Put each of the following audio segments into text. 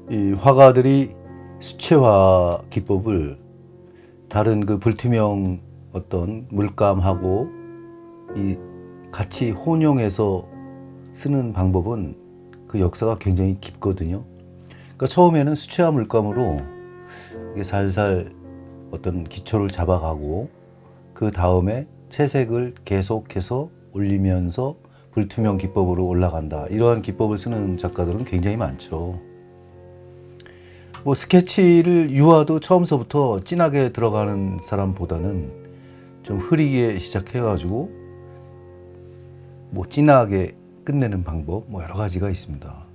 이 화가들이 수채화 기법을 다른 그 불투명 어떤 물감하고 이 같이 혼용해서 쓰는 방법은 그 역사가 굉장히 깊거든요. 그러니까 처음에는 수채화 물감으로 이게 살살 어떤 기초를 잡아가고 그 다음에 채색을 계속해서 올리면서 불투명 기법으로 올라간다. 이러한 기법을 쓰는 작가들은 굉장히 많죠. 뭐 스케치를 유화도 처음서부터 진하게 들어가는 사람보다는 좀 흐리게 시작해가지고 뭐 진하게 끝내는 방법 뭐 여러 가지가 있습니다.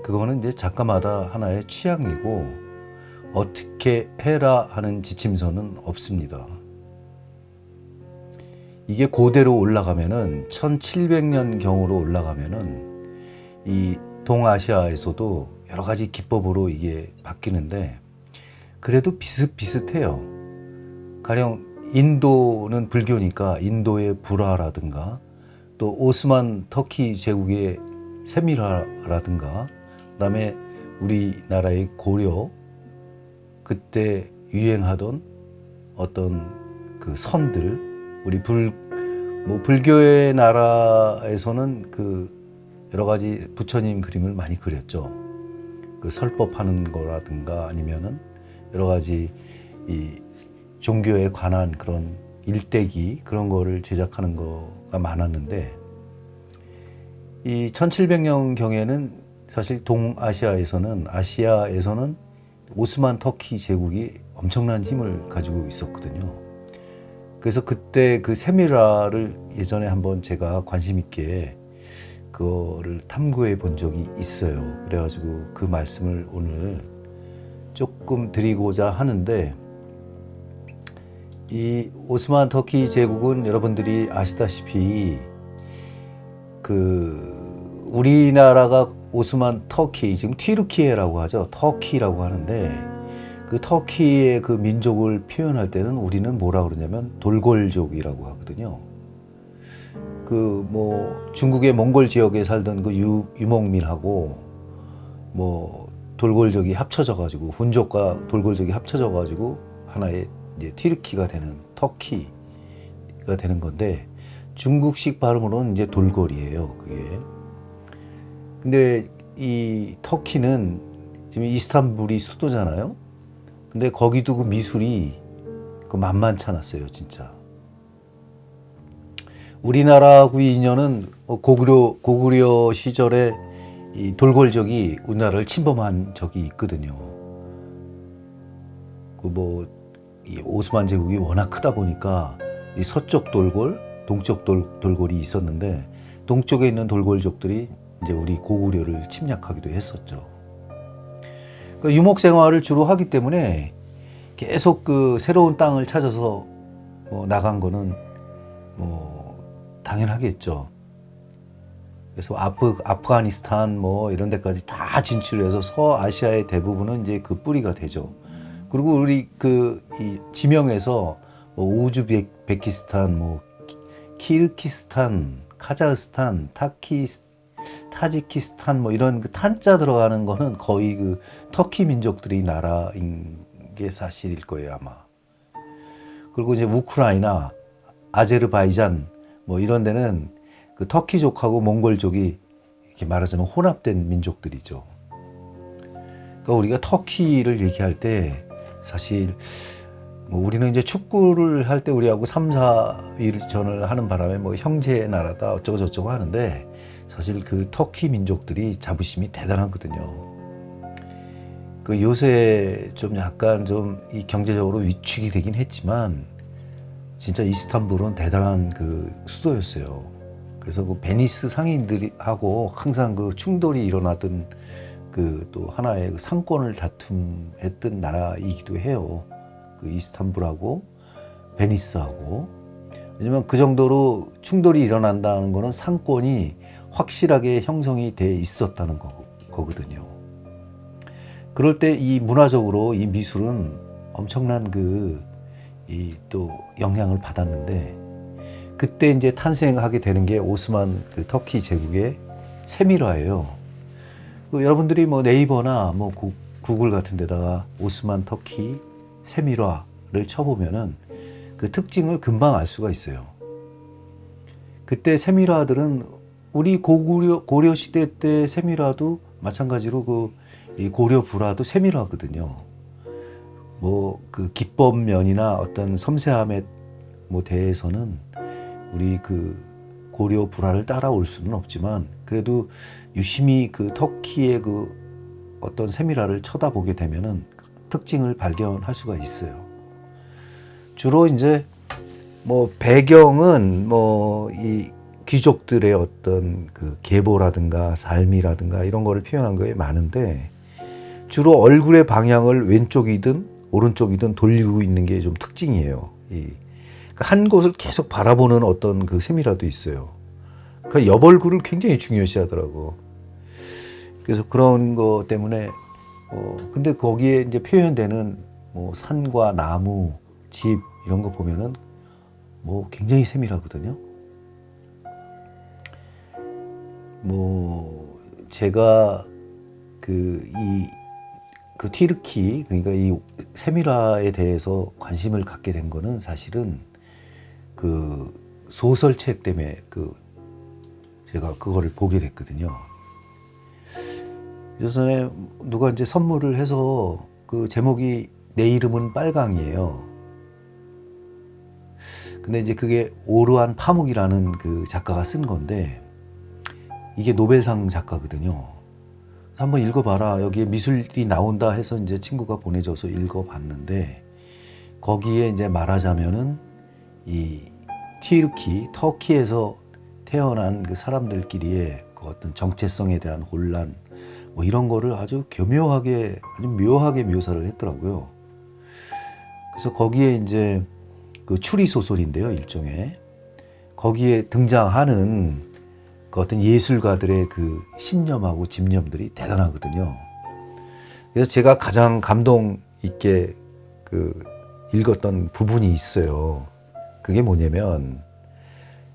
그거는 이제 작가마다 하나의 취향이고 어떻게 해라 하는 지침서는 없습니다. 이게 고대로 올라가면은 1700년 경으로 올라가면은 이 동아시아에서도 여러 가지 기법으로 이게 바뀌는데 그래도 비슷비슷해요. 가령 인도는 불교니까 인도의 불화라든가 또 오스만 터키 제국의 세밀화라든가 그다음에 우리나라의 고려 그때 유행하던 어떤 그 선들 우리 불교의 나라에서는 그 여러 가지 부처님 그림을 많이 그렸죠. 그 설법하는 거라든가 아니면은 여러 가지 이 종교에 관한 그런 일대기 그런 거를 제작하는 거가 많았는데 이 1700년 경에는 사실 동아시아에서는 아시아에서는 오스만 터키 제국이 엄청난 힘을 가지고 있었거든요. 그래서 그때 그 세밀화를 예전에 한번 제가 관심 있게 그거를 탐구해 본 적이 있어요. 그래가지고 그 말씀을 오늘 조금 드리고자 하는데 이 오스만 터키 제국은 여러분들이 아시다시피 그 우리나라가 오스만 터키 지금 튀르키예라고 하죠. 터키라고 하는데 그 터키의 그 민족을 표현할 때는 우리는 뭐라 그러냐면 돌골족이라고 하거든요. 그 뭐 중국의 몽골 지역에 살던 그 유목민하고 뭐 돌골족이 합쳐져 가지고 훈족과 돌골족이 합쳐져 가지고 하나의 이제 튀르키가 되는 터키가 되는 건데 중국식 발음으로는 이제 돌골이에요. 그게. 근데 이 터키는 지금 이스탄불이 수도잖아요. 근데 거기도 그 미술이 그 만만치 않았어요, 진짜. 우리나라하고 인연은 고구려 시절에 이 돌골족이 우리나라를 침범한 적이 있거든요. 그 뭐 이 오스만 제국이 워낙 크다 보니까 이 서쪽 돌골, 동쪽 돌골이 있었는데 동쪽에 있는 돌골족들이 이제 우리 고구려를 침략하기도 했었죠. 그러니까 유목 생활을 주로 하기 때문에 계속 그 새로운 땅을 찾아서 나간 거는 뭐 당연하겠죠. 그래서 아프가니스탄 뭐 이런 데까지 다 진출해서 서아시아의 대부분은 이제 그 뿌리가 되죠. 그리고 우리 그 이 지명에서 뭐 우즈베키스탄, 뭐 키르기스탄, 카자흐스탄, 타지키스탄 뭐 이런 그 탄자 들어가는 거는 거의 그 터키 민족들의 나라인 게 사실일 거예요 아마. 그리고 이제 우크라이나, 아제르바이잔 뭐 이런 데는 그 터키족하고 몽골족이 이렇게 말하자면 혼합된 민족들이죠. 그러니까 우리가 터키를 얘기할 때 사실 뭐 우리는 이제 축구를 할 때 우리하고 3, 4일 전을 하는 바람에 뭐 형제 나라다 어쩌고 저쩌고 하는데 사실 그 터키 민족들이 자부심이 대단하거든요. 그 요새 좀 약간 좀 이 경제적으로 위축이 되긴 했지만 진짜 이스탄불은 대단한 그 수도였어요. 그래서 그 베니스 상인들하고 항상 그 충돌이 일어나던 그 또 하나의 그 상권을 다툼했던 나라이기도 해요. 그 이스탄불하고 베니스하고. 왜냐면 그 정도로 충돌이 일어난다는 거는 상권이 확실하게 형성이 돼 있었다는 거거든요. 그럴 때 이 문화적으로 이 미술은 엄청난 이 또 영향을 받았는데 그때 이제 탄생하게 되는 게 오스만 그 터키 제국의 세밀화예요. 여러분들이 뭐 네이버나 뭐 구글 같은 데다가 오스만 터키 세밀화를 쳐보면은 그 특징을 금방 알 수가 있어요. 그때 세밀화들은 우리 고려 시대 때 세밀화도 마찬가지로 이 고려 불화도 세밀화거든요. 뭐 그 기법면이나 어떤 섬세함에 뭐 대해서는 우리 그 고려 불화를 따라올 수는 없지만 그래도 유심히 그 터키의 그 어떤 세밀화를 쳐다보게 되면은 특징을 발견할 수가 있어요. 주로 이제 뭐 배경은 뭐 이 귀족들의 어떤 그 계보라든가 삶이라든가 이런 거를 표현한 거에 많은데 주로 얼굴의 방향을 왼쪽이든 오른쪽이든 돌리고 있는 게 좀 특징이에요. 한 곳을 계속 바라보는 어떤 그 세밀화도 있어요. 그 옆 얼굴을 굉장히 중요시하더라고. 그래서 그런 거 때문에 근데 거기에 이제 표현되는 뭐 산과 나무, 집 이런 거 보면은 뭐 굉장히 세밀하거든요. 뭐 제가 그 튀르키 그러니까 이 세밀화에 대해서 관심을 갖게 된 거는 사실은 그 소설책 때문에 제가 그거를 보게 됐거든요. 예전에 누가 이제 선물을 해서 그 제목이 내 이름은 빨강이에요. 근데 이제 그게 오르안 파묵이라는 그 작가가 쓴 건데 이게 노벨상 작가거든요. 한번 읽어봐라. 여기에 미술이 나온다 해서 이제 친구가 보내줘서 읽어봤는데 거기에 이제 말하자면은 이 튀르키, 터키에서 태어난 그 사람들끼리의 그 어떤 정체성에 대한 혼란 뭐 이런 거를 아주 교묘하게, 아주 묘하게 묘사를 했더라고요. 그래서 거기에 이제 그 추리 소설인데요, 일종의. 거기에 등장하는 그 어떤 예술가들의 그 신념하고 집념들이 대단하거든요. 그래서 제가 가장 감동 있게 읽었던 부분이 있어요. 그게 뭐냐면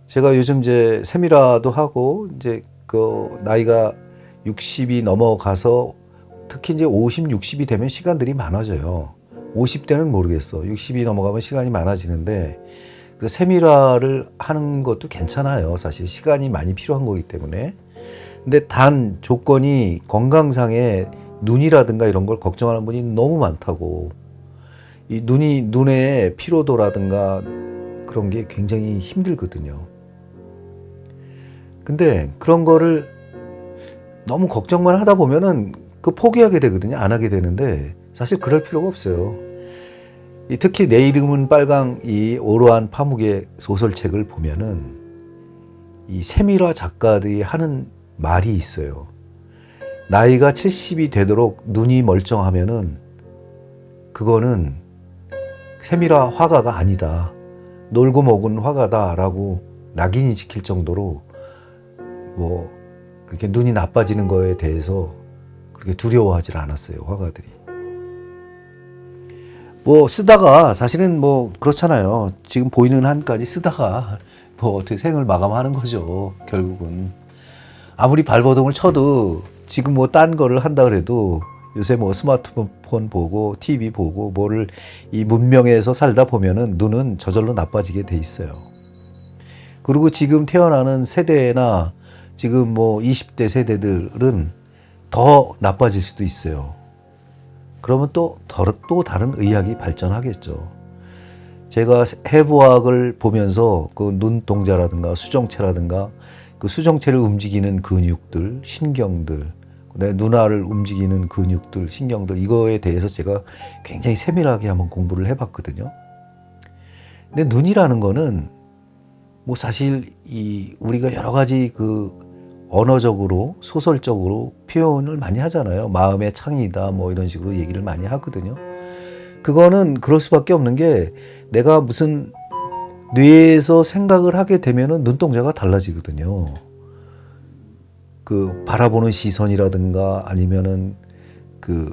제가 요즘 이제 세밀화도 하고 이제 그 나이가 60이 넘어가서 특히 이제 50, 60이 되면 시간들이 많아져요. 50대는 모르겠어. 60이 넘어가면 시간이 많아지는데 그 세밀화를 하는 것도 괜찮아요. 사실 시간이 많이 필요한 거기 때문에. 근데 단 조건이 건강상에 눈이라든가 이런 걸 걱정하는 분이 너무 많다고. 이 눈의 피로도라든가 그런 게 굉장히 힘들거든요. 근데 그런 거를 너무 걱정만 하다 보면은 포기하게 되거든요. 안 하게 되는데 사실 그럴 필요가 없어요. 특히 내 이름은 빨강 이 오르안 파묵의 소설책을 보면은 이 세밀화 작가들이 하는 말이 있어요. 나이가 70이 되도록 눈이 멀쩡하면은 그거는 세밀화 화가가 아니다. 놀고 먹은 화가다라고 낙인이 찍힐 정도로 뭐 그렇게 눈이 나빠지는 거에 대해서 그렇게 두려워하지 않았어요, 화가들이. 뭐 쓰다가 사실은 뭐 그렇잖아요. 지금 보이는 한까지 쓰다가 뭐 어떻게 생을 마감하는 거죠. 결국은 아무리 발버둥을 쳐도 지금 뭐 딴 거를 한다 그래도 요새 뭐 스마트폰 보고 TV 보고 뭐를 이 문명에서 살다 보면은 눈은 저절로 나빠지게 돼 있어요. 그리고 지금 태어나는 세대나 지금 뭐 20대 세대들은 더 나빠질 수도 있어요. 그러면 또 다른 의학이 발전하겠죠. 제가 해부학을 보면서 그 눈동자라든가 수정체라든가 그 수정체를 움직이는 근육들, 신경들, 내 눈알을 움직이는 근육들, 신경들 이거에 대해서 제가 굉장히 세밀하게 한번 공부를 해봤거든요. 근데 눈이라는 거는 뭐 사실 우리가 여러 가지 언어적으로 소설적으로 표현을 많이 하잖아요. 마음의 창이다 뭐 이런 식으로 얘기를 많이 하거든요. 그거는 그럴 수밖에 없는 게 내가 무슨 뇌에서 생각을 하게 되면은 눈동자가 달라지거든요. 바라보는 시선이라든가 아니면은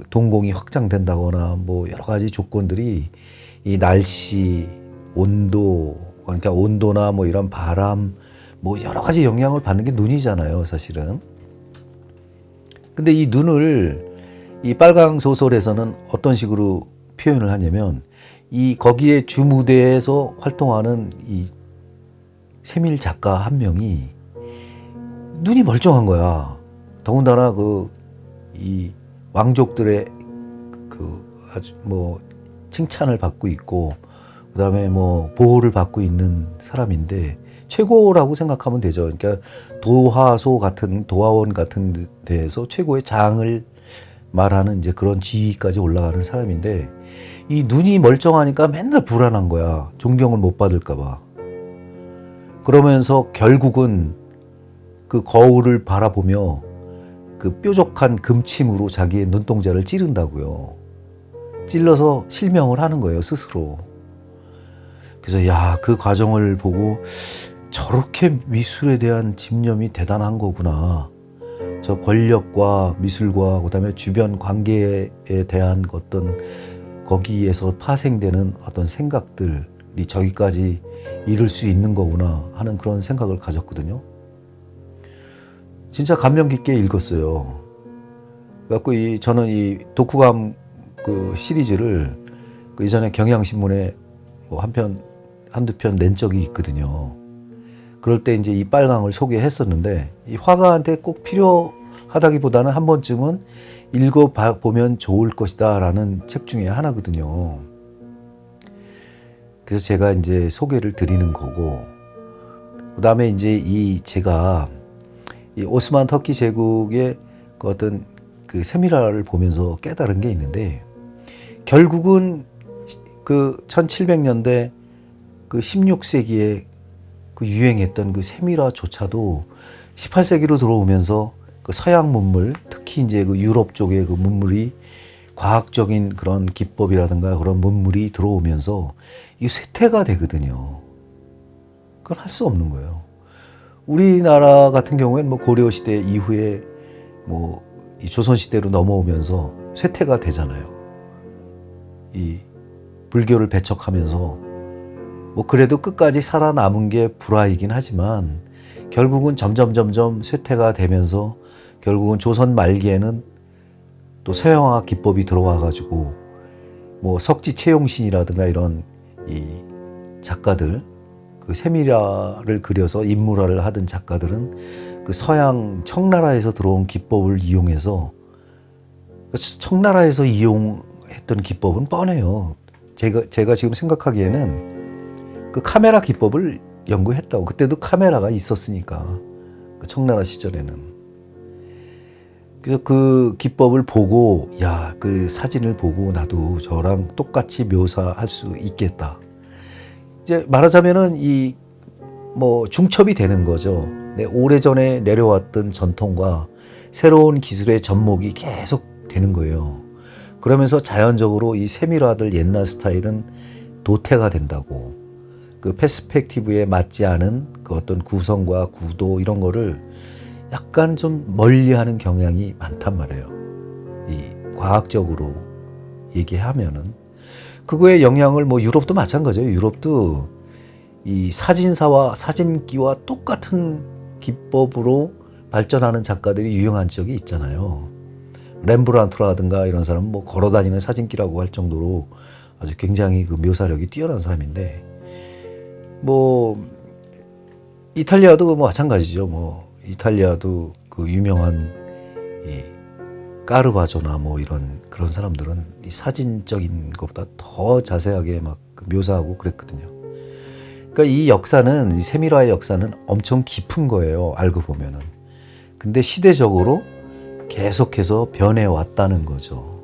동공이 확장된다거나 뭐 여러 가지 조건들이 이 날씨, 온도, 그러니까 온도나 뭐 이런 바람 뭐 여러 가지 영향을 받는 게 눈이잖아요, 사실은. 근데 이 눈을 이 빨강 소설에서는 어떤 식으로 표현을 하냐면 이 거기에 주무대에서 활동하는 이 세밀 작가 한 명이 눈이 멀쩡한 거야. 더군다나 이 왕족들의 아주 칭찬을 받고 있고 그다음에 보호를 받고 있는 사람인데 최고라고 생각하면 되죠. 그러니까 도화소 같은 도화원 같은 데에서 최고의 장을 말하는 이제 그런 지위까지 올라가는 사람인데 이 눈이 멀쩡하니까 맨날 불안한 거야. 존경을 못 받을까 봐. 그러면서 결국은 그 거울을 바라보며 그 뾰족한 금침으로 자기의 눈동자를 찌른다고요. 찔러서 실명을 하는 거예요, 스스로. 그래서 그 과정을 보고 저렇게 미술에 대한 집념이 대단한 거구나. 저 권력과 미술과 그다음에 주변 관계에 대한 어떤 거기에서 파생되는 어떤 생각들이 저기까지 이룰 수 있는 거구나 하는 그런 생각을 가졌거든요. 진짜 감명 깊게 읽었어요. 그래갖고 저는 이 독후감 그 시리즈를 그 이전에 경향신문에 한두 편 낸 적이 있거든요. 그럴 때 이제 이 빨강을 소개했었는데 이 화가한테 꼭 필요하다기보다는 한 번쯤은 읽어보면 좋을 것이다 라는 책 중에 하나거든요. 그래서 제가 이제 소개를 드리는 거고 그 다음에 이제 제가 이 오스만 터키 제국의 그 어떤 그 세미라를 보면서 깨달은 게 있는데 결국은 그 1700년대 그 16세기에 그 유행했던 그 세미라조차도 18세기로 들어오면서 그 서양 문물, 특히 이제 그 유럽 쪽의 그 문물이 과학적인 그런 기법이라든가 그런 문물이 들어오면서 이게 쇠퇴가 되거든요. 그건 할 수 없는 거예요. 우리나라 같은 경우에는 고려 시대 이후에 이 조선 시대로 넘어오면서 쇠퇴가 되잖아요. 이 불교를 배척하면서 그래도 끝까지 살아남은 게 불화이긴 하지만 결국은 점점 쇠퇴가 되면서 결국은 조선 말기에는 또 서양화 기법이 들어와 가지고 석지 채용신이라든가 이런 이 작가들 그 세미라를 그려서 인물화를 하던 작가들은 그 서양 청나라에서 들어온 기법을 이용해서 청나라에서 이용했던 기법은 뻔해요. 제가 지금 생각하기에는 그 카메라 기법을 연구했다고. 그때도 카메라가 있었으니까 그 청나라 시절에는. 그래서 그 기법을 보고 그 사진을 보고 나도 저랑 똑같이 묘사할 수 있겠다. 이제 말하자면은 중첩이 되는 거죠. 오래전에 내려왔던 전통과 새로운 기술의 접목이 계속 되는 거예요. 그러면서 자연적으로 이 세밀화들 옛날 스타일은 도태가 된다고. 그 페스펙티브에 맞지 않은 그 어떤 구성과 구도 이런 거를 약간 좀 멀리하는 경향이 많단 말이에요. 이 과학적으로 얘기하면은 그거의 영향을 유럽도 마찬가지예요. 유럽도 이 사진사와 사진기와 똑같은 기법으로 발전하는 작가들이 유행한 적이 있잖아요. 렘브란트라든가 이런 사람은 걸어다니는 사진기라고 할 정도로 아주 굉장히 그 묘사력이 뛰어난 사람인데 이탈리아도 마찬가지죠. 이탈리아도 그 유명한 이 까르바조나 이런 그런 사람들은 이 사진적인 것보다 더 자세하게 묘사하고 그랬거든요. 그러니까 이 역사는 이 세밀화의 역사는 엄청 깊은 거예요. 알고 보면은. 근데 시대적으로 계속해서 변해왔다는 거죠.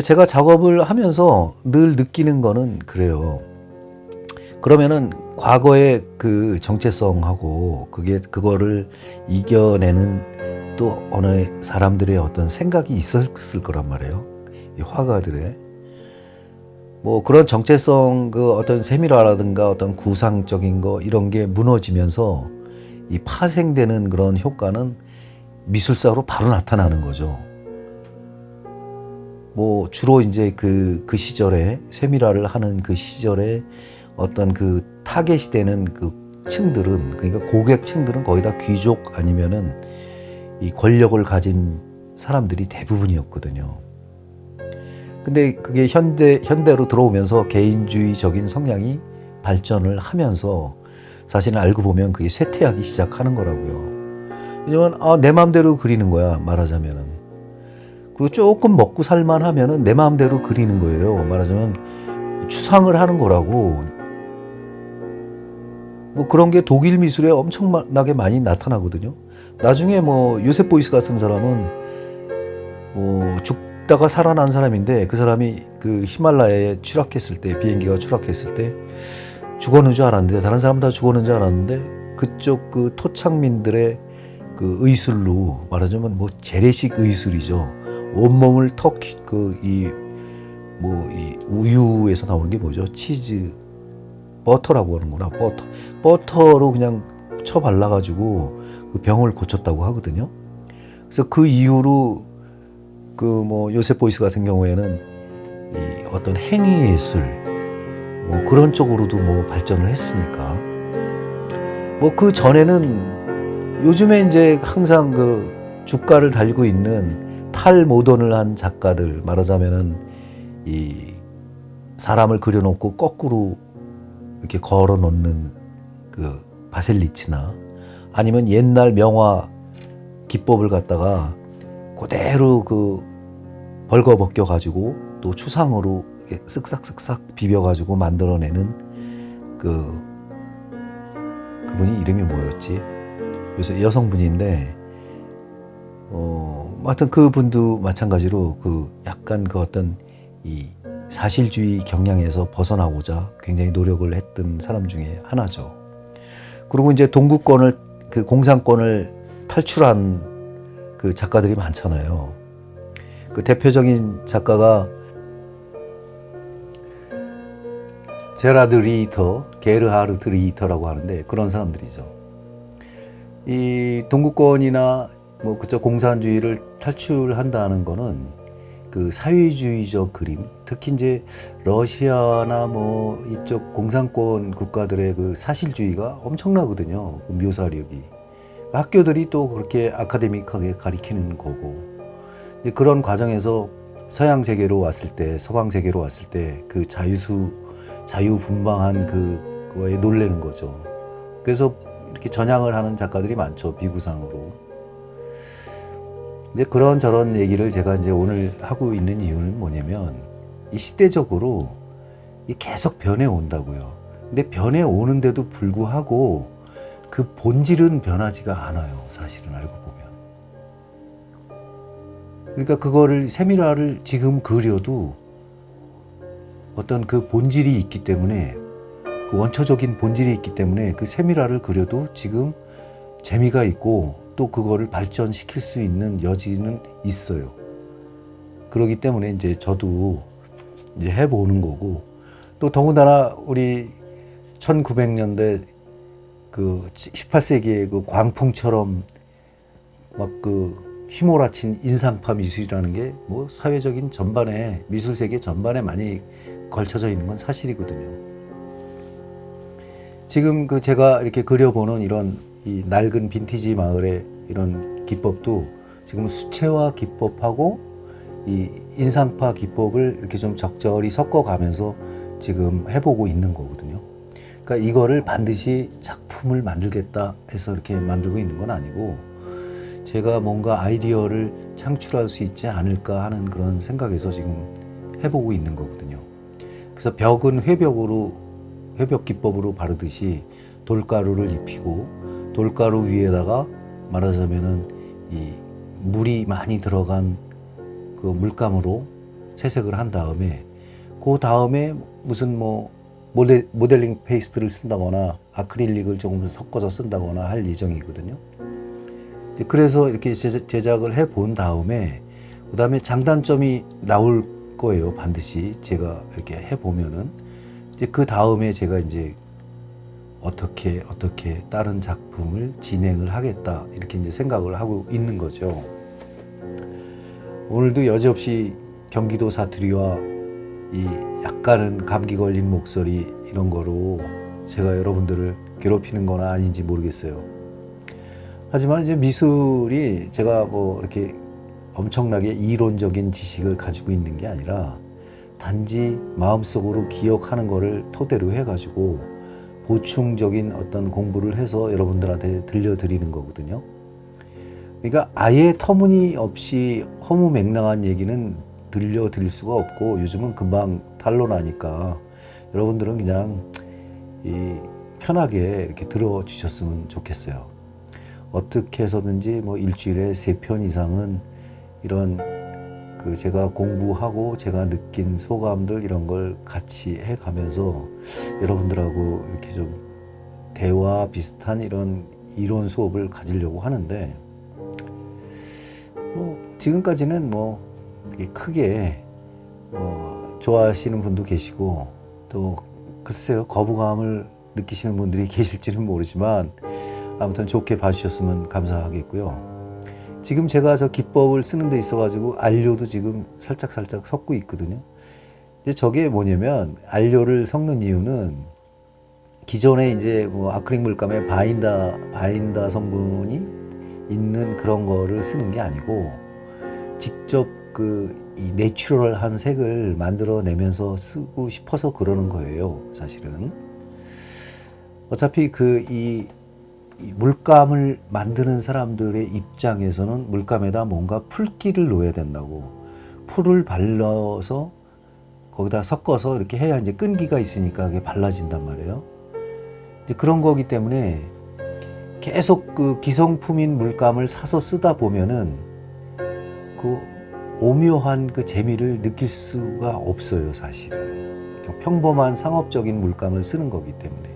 제가 작업을 하면서 늘 느끼는 거는 그래요. 그러면은 과거의 그 정체성하고 그거를 이겨내는 또 어느 사람들의 어떤 생각이 있었을 거란 말이에요. 이 화가들의 그런 정체성 그 어떤 세밀화라든가 어떤 구상적인 거 이런 게 무너지면서 이 파생되는 그런 효과는 미술사로 바로 나타나는 거죠. 주로 이제 그 시절에 세밀화를 하는 그 시절에 어떤 그 타겟이 되는 그 층들은 그러니까 고객층들은 거의 다 귀족 아니면은 이 권력을 가진 사람들이 대부분이었거든요. 근데 그게 현대로 들어오면서 개인주의적인 성향이 발전을 하면서 사실은 알고 보면 그게 쇠퇴하기 시작하는 거라고요. 왜냐면 내 마음대로 그리는 거야, 말하자면은. 그리고 조금 먹고 살만하면은 내 마음대로 그리는 거예요. 말하자면 추상을 하는 거라고. 뭐 그런 게 독일 미술에 엄청나게 많이 나타나거든요. 나중에 뭐 요셉 보이스 같은 사람은 뭐 죽다가 살아난 사람인데, 그 사람이 그 히말라야에 추락했을 때, 비행기가 추락했을 때 죽었는 줄 알았는데, 다른 사람 다 죽었는 줄 알았는데, 그쪽 그 토착민들의 그 의술로, 말하자면 뭐 재래식 의술이죠. 온몸을 터키 이 우유에서 나오는 게 뭐죠? 치즈, 버터라고 하는구나. 버터로 그냥 쳐 발라가지고 그 병을 고쳤다고 하거든요. 그래서 그 이후로 그 뭐 요셉 보이스 같은 경우에는 이 어떤 행위 예술 뭐 그런 쪽으로도 뭐 발전을 했으니까, 뭐 그 전에는 요즘에 이제 항상 그 주가를 달고 있는 탈모던을 한 작가들, 말하자면은 이 사람을 그려놓고 거꾸로 이렇게 걸어 놓는 그 바셀리치나, 아니면 옛날 명화 기법을 갖다가 그대로 그 벌거벗겨 가지고 또 추상으로 이렇게 쓱싹쓱싹 비벼 가지고 만들어내는 그분이 이름이 뭐였지? 요새 여성분인데, 하여튼 그분도 마찬가지로 그 약간 그 어떤 이 사실주의 경향에서 벗어나고자 굉장히 노력을 했던 사람 중에 하나죠. 그리고 이제 동구권을, 그 공산권을 탈출한 그 작가들이 많잖아요. 그 대표적인 작가가 게르하르트 리히터라고 하는데, 그런 사람들이죠. 이 동구권이나 뭐 그쪽 공산주의를 탈출한다는 거는 그 사회주의적 그림, 특히 이제 러시아나 뭐 이쪽 공산권 국가들의 그 사실주의가 엄청나거든요. 그 묘사력이. 학교들이 또 그렇게 아카데믹하게 가리키는 거고, 그런 과정에서 서양 세계로 왔을 때, 서방 세계로 왔을 때 그 자유분방한 그거에 놀래는 거죠. 그래서 이렇게 전향을 하는 작가들이 많죠, 비구상으로. 이제 그런 저런 얘기를 제가 이제 오늘 하고 있는 이유는 뭐냐면, 이 시대적으로 계속 변해 온다고요. 근데 변해 오는데도 불구하고 그 본질은 변하지가 않아요, 사실은 알고 보면. 그러니까 그거를, 세밀화를 지금 그려도 어떤 그 본질이 있기 때문에, 그 원초적인 본질이 있기 때문에 그 세밀화를 그려도 지금 재미가 있고 또 그거를 발전시킬 수 있는 여지는 있어요. 그렇기 때문에 이제 저도 이제 해보는 거고, 또 더군다나 우리 1900년대 그 18세기의 그 광풍처럼 막 그 휘몰아친 인상파 미술이라는 게 뭐 사회적인 전반에, 미술 세계 전반에 많이 걸쳐져 있는 건 사실이거든요. 지금 그 제가 이렇게 그려보는 이런 이 낡은 빈티지 마을의 이런 기법도 지금 수채화 기법하고 이 인상파 기법을 이렇게 좀 적절히 섞어가면서 지금 해보고 있는 거거든요. 그러니까 이거를 반드시 작품을 만들겠다 해서 이렇게 만들고 있는 건 아니고, 제가 뭔가 아이디어를 창출할 수 있지 않을까 하는 그런 생각에서 지금 해보고 있는 거거든요. 그래서 벽은 회벽 기법으로 바르듯이 돌가루를 입히고, 돌가루 위에다가 말하자면은 이 물이 많이 들어간 그 물감으로 채색을 한 다음에, 그 다음에 무슨 뭐 모델링 페이스트를 쓴다거나 아크릴릭을 조금 섞어서 쓴다거나 할 예정이거든요. 그래서 이렇게 제작을 해 본 다음에, 그 다음에 장단점이 나올 거예요, 반드시. 제가 이렇게 해 보면은 이제 그 다음에 제가 이제 어떻게 다른 작품을 진행을 하겠다, 이렇게 이제 생각을 하고 있는 거죠. 오늘도 여지없이 경기도 사투리와 이 약간은 감기 걸린 목소리 이런 거로 제가 여러분들을 괴롭히는 건 아닌지 모르겠어요. 하지만 이제 미술이 제가 뭐 이렇게 엄청나게 이론적인 지식을 가지고 있는 게 아니라 단지 마음속으로 기억하는 거를 토대로 해가지고 보충적인 어떤 공부를 해서 여러분들한테 들려드리는 거거든요. 그러니까 아예 터무니없이 허무맹랑한 얘기는 들려드릴 수가 없고 요즘은 금방 탄로나니까 여러분들은 그냥 편하게 이렇게 들어주셨으면 좋겠어요. 어떻게 해서든지 뭐 일주일에 3편 이상은 이런 제가 공부하고 제가 느낀 소감들 이런 걸 같이 해가면서 여러분들하고 이렇게 좀 대화 비슷한 이런 이론 수업을 가지려고 하는데 뭐 지금까지는 뭐 크게 좋아하시는 분도 계시고 또 글쎄요 거부감을 느끼시는 분들이 계실지는 모르지만 아무튼 좋게 봐주셨으면 감사하겠고요. 지금 제가 저 기법을 쓰는 데 있어가지고 안료도 지금 살짝 섞고 있거든요. 이제 저게 뭐냐면 안료를 섞는 이유는 기존에 이제 뭐 아크릴 물감에 바인다 성분이 있는 그런 거를 쓰는 게 아니고 직접 이 내추럴한 색을 만들어내면서 쓰고 싶어서 그러는 거예요, 사실은. 어차피 이 물감을 만드는 사람들의 입장에서는 물감에다 뭔가 풀기를 놓아야 된다고. 풀을 발라서 거기다 섞어서 이렇게 해야 이제 끈기가 있으니까 그게 발라진단 말이에요. 이제 그런 거기 때문에 계속 그 기성품인 물감을 사서 쓰다 보면은 그 오묘한 그 재미를 느낄 수가 없어요, 사실은. 평범한 상업적인 물감을 쓰는 거기 때문에.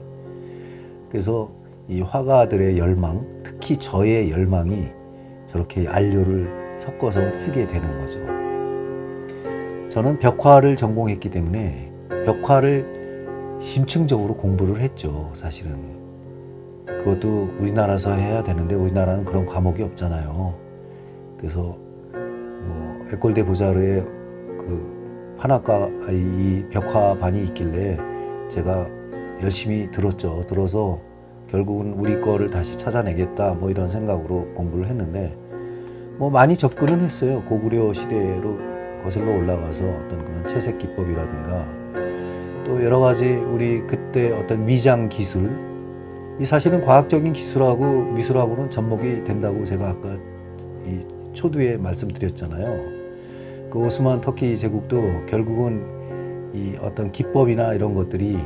그래서 이 화가들의 열망, 특히 저의 열망이 저렇게 안료를 섞어서 쓰게 되는 거죠. 저는 벽화를 전공했기 때문에 벽화를 심층적으로 공부를 했죠, 사실은. 그것도 우리나라에서 해야 되는데 우리나라는 그런 과목이 없잖아요. 그래서 에콜 데 보자르에 그 한학과 이 벽화반이 있길래 제가 열심히 들어서 결국은 우리 거를 다시 찾아내겠다 뭐 이런 생각으로 공부를 했는데 뭐 많이 접근은 했어요. 고구려 시대로 거슬러 올라가서 어떤 그런 채색 기법이라든가 또 여러 가지 우리 그때 어떤 미장 기술 이 사실은 과학적인 기술하고 미술하고는 접목이 된다고 제가 아까 이 초두에 말씀드렸잖아요. 그 오스만 터키 제국도 결국은 이 어떤 기법이나 이런 것들이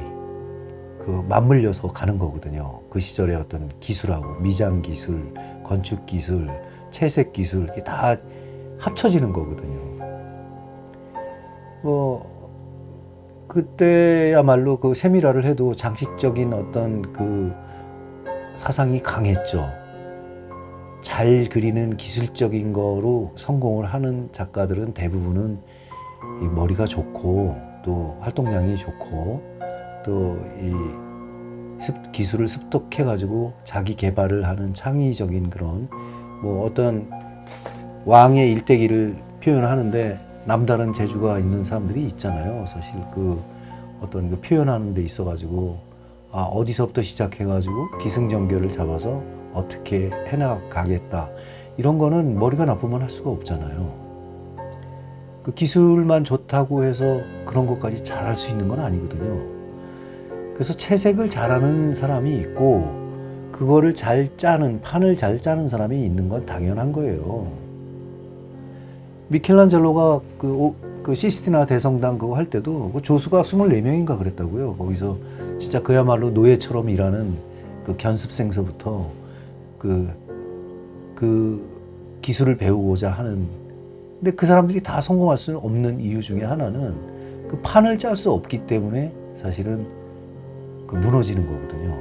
그 맞물려서 가는 거거든요. 그 시절의 어떤 기술하고 미장 기술, 건축 기술, 채색 기술 이게 다 합쳐지는 거거든요. 그때야말로 그 세미라를 해도 장식적인 어떤 그 사상이 강했죠. 잘 그리는 기술적인 거로 성공을 하는 작가들은 대부분은 이 머리가 좋고 또 활동량이 좋고 또 이 기술을 습득해가지고 자기 개발을 하는 창의적인 그런 뭐 어떤 왕의 일대기를 표현하는데 남다른 재주가 있는 사람들이 있잖아요. 사실 그 어떤 그 표현하는 데 있어가지고 어디서부터 시작해가지고 기승전결을 잡아서 어떻게 해나가겠다 이런 거는 머리가 나쁘면 할 수가 없잖아요. 그 기술만 좋다고 해서 그런 것까지 잘할 수 있는 건 아니거든요. 그래서 채색을 잘하는 사람이 있고 그거를 잘 짜는 판을 잘 짜는 사람이 있는 건 당연한 거예요. 미켈란젤로가 그 시스티나 대성당 그거 할 때도 그 조수가 24명인가 그랬다고요. 거기서 진짜 그야말로 노예처럼 일하는 그 견습생서부터 그 기술을 배우고자 하는. 근데 그 사람들이 다 성공할 수는 없는 이유 중에 하나는 그 판을 짤 수 없기 때문에 사실은 그 무너지는 거거든요.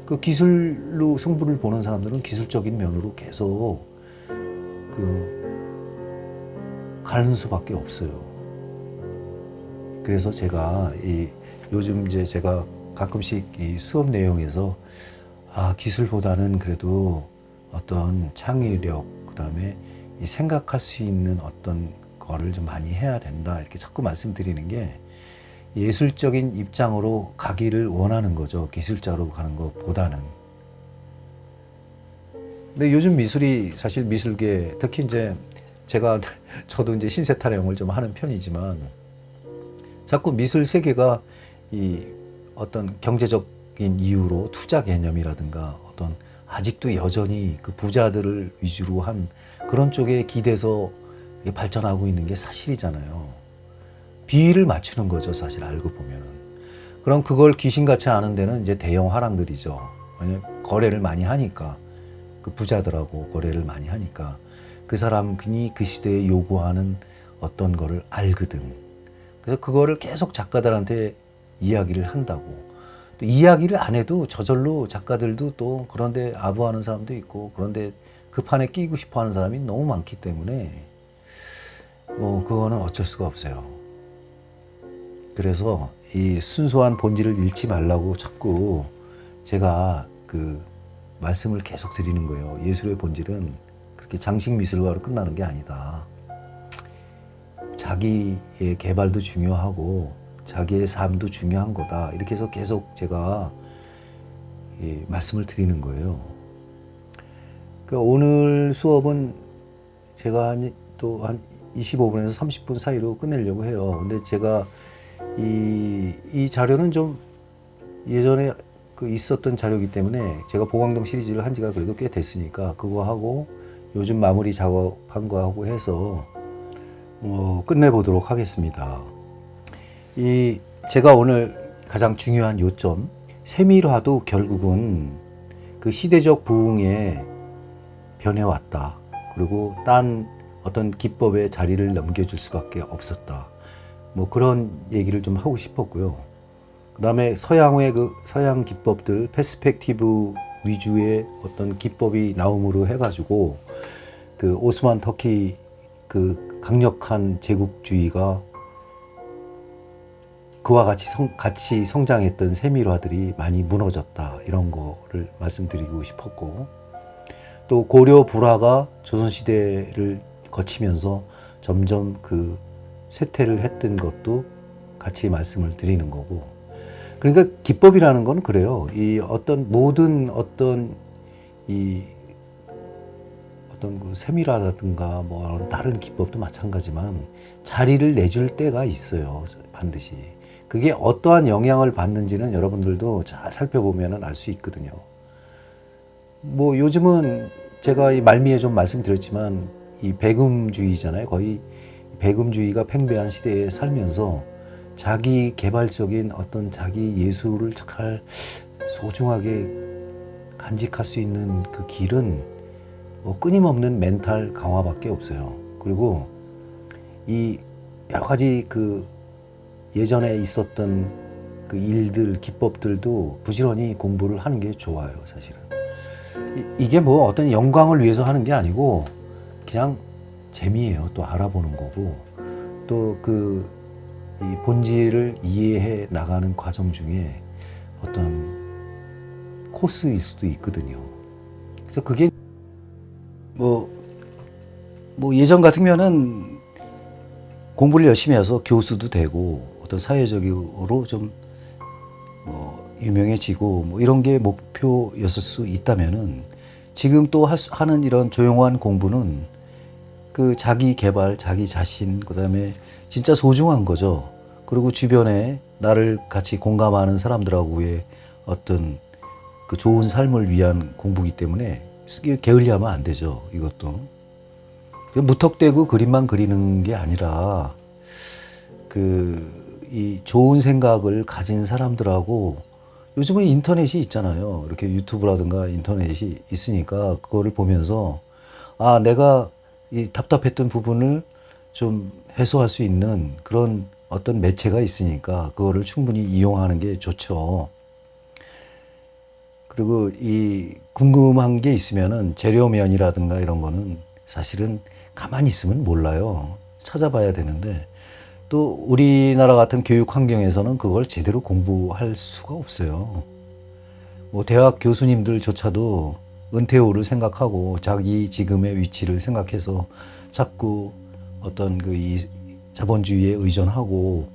그 기술로 승부를 보는 사람들은 기술적인 면으로 계속 가는 수밖에 없어요. 그래서 제가 요즘 이제 제가 가끔씩 이 수업 내용에서 기술보다는 그래도 어떤 창의력, 그 다음에 이 생각할 수 있는 어떤 거를 좀 많이 해야 된다. 이렇게 자꾸 말씀드리는 게 예술적인 입장으로 가기를 원하는 거죠. 기술자로 가는 것보다는. 근데 요즘 미술이 사실 미술계 특히 이제 저도 이제 신세 타령을 좀 하는 편이지만 자꾸 미술 세계가 이 어떤 경제적인 이유로 투자 개념이라든가 어떤 아직도 여전히 그 부자들을 위주로 한 그런 쪽에 기대서 발전하고 있는 게 사실이잖아요. 비위를 맞추는 거죠, 사실 알고 보면은. 그럼 그걸 귀신같이 아는 데는 이제 대형 화랑들이죠. 왜냐면 거래를 많이 하니까, 그 부자들하고 거래를 많이 하니까 그 사람이 그 시대에 요구하는 어떤 거를 알거든. 그래서 그거를 계속 작가들한테 이야기를 한다고. 또 이야기를 안 해도 저절로 작가들도 또 그런데 아부하는 사람도 있고, 그런데 그 판에 끼고 싶어 하는 사람이 너무 많기 때문에 뭐 그거는 어쩔 수가 없어요. 그래서 이 순수한 본질을 잃지 말라고 자꾸 제가 그 말씀을 계속 드리는 거예요. 예술의 본질은 그렇게 장식 미술가로 끝나는 게 아니다. 자기의 개발도 중요하고 자기의 삶도 중요한 거다. 이렇게 해서 계속 제가 말씀을 드리는 거예요. 그러니까 오늘 수업은 제가 또 한 25분에서 30분 사이로 끝내려고 해요. 근데 제가 이 자료는 좀 예전에 그 있었던 자료이기 때문에 제가 보광동 시리즈를 한 지가 그래도 꽤 됐으니까 그거 하고 요즘 마무리 작업한 거 하고 해서 끝내보도록 하겠습니다. 제가 오늘 가장 중요한 요점, 세밀화도 결국은 그 시대적 부흥에 변해왔다. 그리고 딴 어떤 기법의 자리를 넘겨줄 수밖에 없었다. 뭐 그런 얘기를 좀 하고 싶었고요. 그 다음에 서양의 서양 기법들, 페스펙티브 위주의 어떤 기법이 나옴으로 해가지고 그 오스만 터키 그 강력한 제국주의가 그와 같이 성장했던 세밀화들이 많이 무너졌다. 이런 거를 말씀드리고 싶었고, 또 고려 불화가 조선시대를 거치면서 점점 그 쇠퇴를 했던 것도 같이 말씀을 드리는 거고, 그러니까 기법이라는 건 그래요. 이 모든 어떤 그 세밀화라든가 뭐 다른 기법도 마찬가지만 자리를 내줄 때가 있어요. 반드시. 그게 어떠한 영향을 받는지는 여러분들도 잘 살펴보면 알 수 있거든요. 뭐 요즘은 제가 이 말미에 좀 말씀드렸지만 이 배금주의잖아요. 거의 배금주의가 팽배한 시대에 살면서 자기 개발적인 어떤 자기 예술을 잘 소중하게 간직할 수 있는 그 길은 뭐 끊임없는 멘탈 강화밖에 없어요. 그리고 이 여러 가지 그 예전에 있었던 그 일들, 기법들도 부지런히 공부를 하는 게 좋아요, 사실은. 이게 뭐 어떤 영광을 위해서 하는 게 아니고 그냥 재미예요. 또 알아보는 거고, 또 이 본질을 이해해 나가는 과정 중에 어떤 코스일 수도 있거든요. 그래서 그게 뭐 예전 같으면은 공부를 열심히 해서 교수도 되고 어떤 사회적으로 좀 유명해지고 뭐 이런 게 목표였을 수 있다면은 지금 또 하는 이런 조용한 공부는 그 자기 개발, 자기 자신, 그다음에 진짜 소중한 거죠. 그리고 주변에 나를 같이 공감하는 사람들하고의 어떤 그 좋은 삶을 위한 공부이기 때문에 게을리하면 안 되죠. 이것도 무턱대고 그림만 그리는 게 아니라 이 좋은 생각을 가진 사람들하고 요즘은 인터넷이 있잖아요. 이렇게 유튜브라든가 인터넷이 있으니까 그거를 보면서 내가 이 답답했던 부분을 좀 해소할 수 있는 그런 어떤 매체가 있으니까 그거를 충분히 이용하는 게 좋죠. 그리고 이 궁금한 게 있으면은 재료면이라든가 이런 거는 사실은 가만히 있으면 몰라요. 찾아봐야 되는데 또 우리나라 같은 교육 환경에서는 그걸 제대로 공부할 수가 없어요. 뭐 대학 교수님들조차도 은퇴 후를 생각하고 자기 지금의 위치를 생각해서 자꾸 어떤 이 자본주의에 의존하고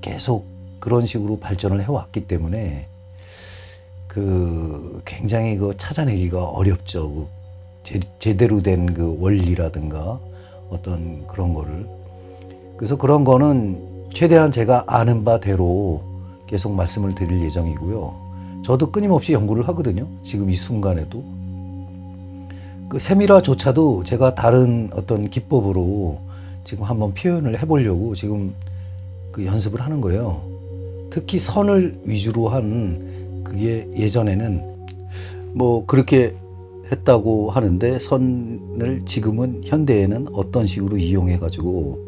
계속 그런 식으로 발전을 해왔기 때문에 굉장히 찾아내기가 어렵죠. 제대로 된 그 원리라든가 어떤 그런 거를. 그래서 그런 거는 최대한 제가 아는 바대로 계속 말씀을 드릴 예정이고요. 저도 끊임없이 연구를 하거든요. 지금 이 순간에도. 그 세밀화조차도 제가 다른 어떤 기법으로 지금 한번 표현을 해보려고 지금 그 연습을 하는 거예요. 특히 선을 위주로 한 그게 예전에는 뭐 그렇게 했다고 하는데 선을 지금은 현대에는 어떤 식으로 이용해 가지고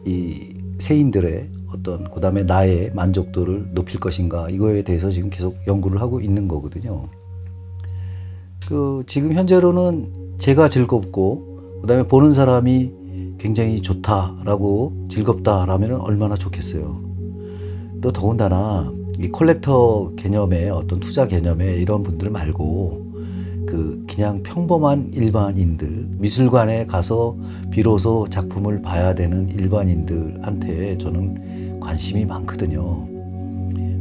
이 세인들의 어떤 그다음에 나의 만족도를 높일 것인가 이거에 대해서 지금 계속 연구를 하고 있는 거거든요. 그 지금 현재로는 제가 즐겁고 그다음에 보는 사람이 굉장히 좋다라고 즐겁다라면 얼마나 좋겠어요. 또 더군다나 이 컬렉터 개념의 어떤 투자 개념의 이런 분들 말고 그 그냥 평범한 일반인들 미술관에 가서 비로소 작품을 봐야 되는 일반인들한테 저는 관심이 많거든요.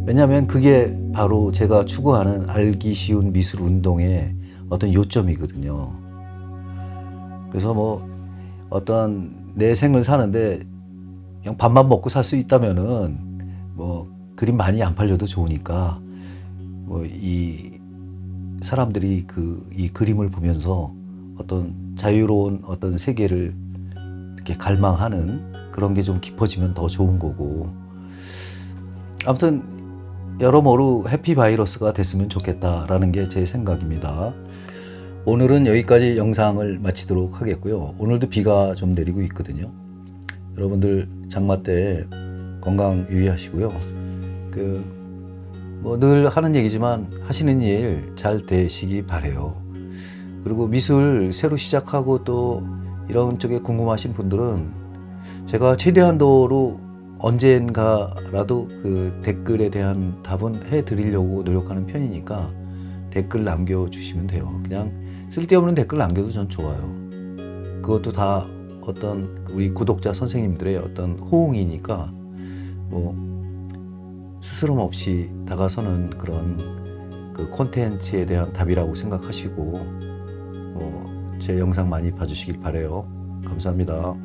왜냐하면 그게 바로 제가 추구하는 알기 쉬운 미술 운동의 어떤 요점이거든요. 그래서 뭐 어떤 내 생을 사는데 그냥 밥만 먹고 살 수 있다면은 뭐 그림 많이 안 팔려도 좋으니까 뭐 이 사람들이 이 그림을 보면서 어떤 자유로운 어떤 세계를 이렇게 갈망하는 그런 게 좀 깊어지면 더 좋은 거고. 아무튼 여러모로 해피바이러스가 됐으면 좋겠다라는 게 제 생각입니다. 오늘은 여기까지 영상을 마치도록 하겠고요. 오늘도 비가 좀 내리고 있거든요. 여러분들 장마 때 건강 유의하시고요. 뭐 늘 하는 얘기지만 하시는 일 잘 되시기 바래요. 그리고 미술 새로 시작하고 또 이런 쪽에 궁금하신 분들은 제가 최대한도로 언젠가라도 그 댓글에 대한 답은 해드리려고 노력하는 편이니까 댓글 남겨주시면 돼요. 그냥 쓸데없는 댓글 남겨도 전 좋아요. 그것도 다 어떤 우리 구독자 선생님들의 어떤 호응이니까 뭐 스스럼 없이 다가서는 그런 그 콘텐츠에 대한 답이라고 생각하시고 제 영상 많이 봐주시길 바래요. 감사합니다.